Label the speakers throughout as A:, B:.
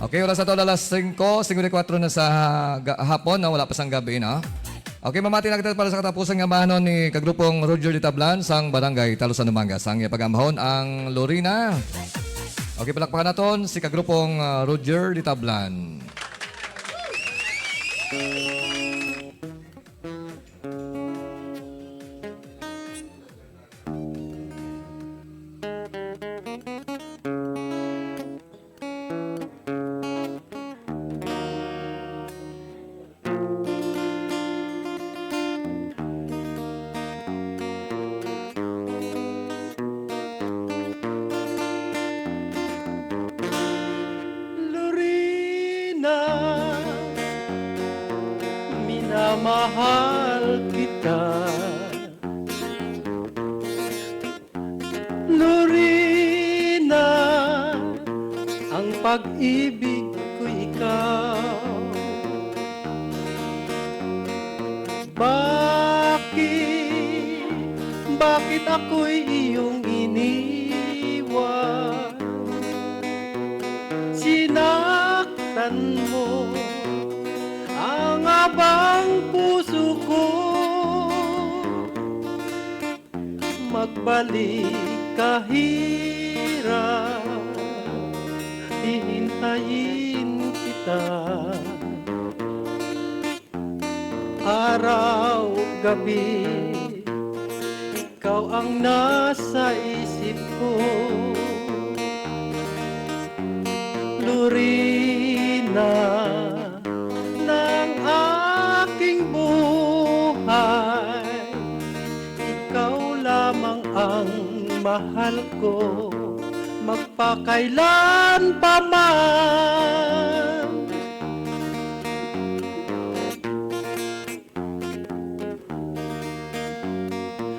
A: Okay, oras na to alas 5:54 na sa hapon, na wala pa sang gabi na. Okay, mamati na kita para sa katapusan nga mahanon ni kagrupong Roger de Tablan sang Barangay Talusan Dumanga. Sang pag-amahon ang Lorina. Okay, palakpakan naton si kagrupong Roger de Tablan.
B: Lorina, minamahal kita. Lorina, ang pag-ibig ko ikaw. Bakit ako'y iyong iniwan? Sinaktan mo ang abang puso ko. Magbalik kahirap, hihintayin kita. Araw, gabi, ikaw ang nasa isip ko. Lorina ng aking buhay, ikaw lamang ang mahal ko, magpakailan pa man.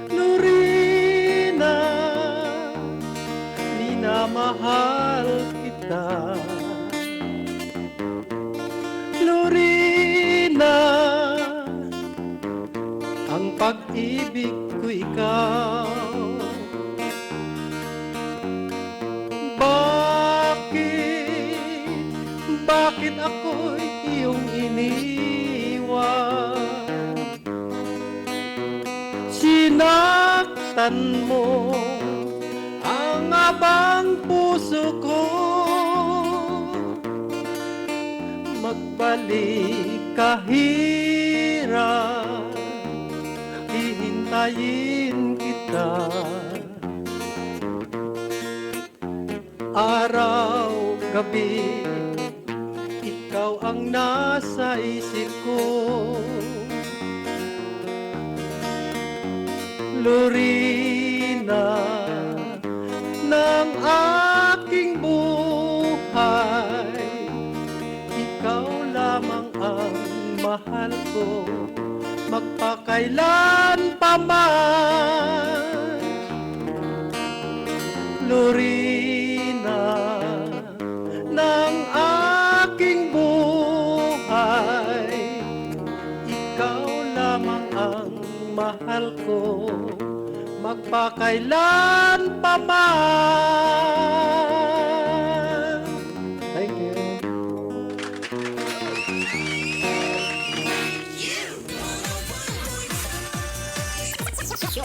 B: Lorina, minamahal kita. Lorina, ang pag-ibig ko ikaw. Bakit ako'y iyong iniwan? Sinaktan mo ang abang puso ko. Magbalik kahirap, hihintayin kita. Araw, gabi, ikaw ang nasa isip ko. Lorina ng aking buhay, ikaw lamang ang mahal ko, magpakailan pa man. Lorina ng aking buhay, ikaw lamang ang mahal ko, magpakailan pa man. Thank you.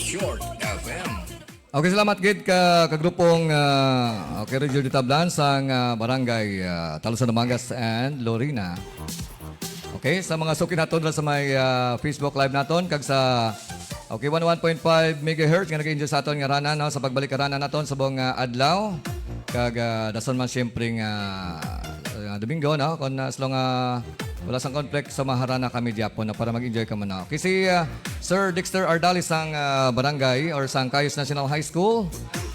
C: Short FM.
A: Okay, salamat gid ka kagrupong okay, Roger de Tablan sang Barangay Talusan Dumangas and Lorina. Okay, sa mga suki naton sa may Facebook Live naton kag sa okay 11.5 MHz nga nag-enjoy sa aton nga rana no, sa pagbalik ka rana naton sa buong adlaw kag dason man syempre nga Domingo no kon as long wala sang conflict sa maharana kami Japon na para mag-enjoy ka man na. Okay, si Sir Dexter Ardalis sang barangay or sang Cayos National High School.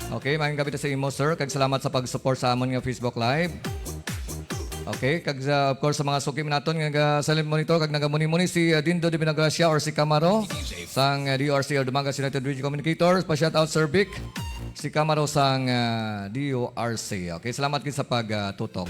A: Okay, maayong gabi sa imo sir kag salamat sa pag-support sa amon nga Facebook Live. Okay, kag of course sa mga suki naton nga silent monitor kag nagamuni-muni si Dindo de Binagracia or si Camaro sang DRC or Dumangas United Region Communicators. Pa-shout out Sir Vic, si Camaro sang DORC. Okay, salamat gid sa pagtutok.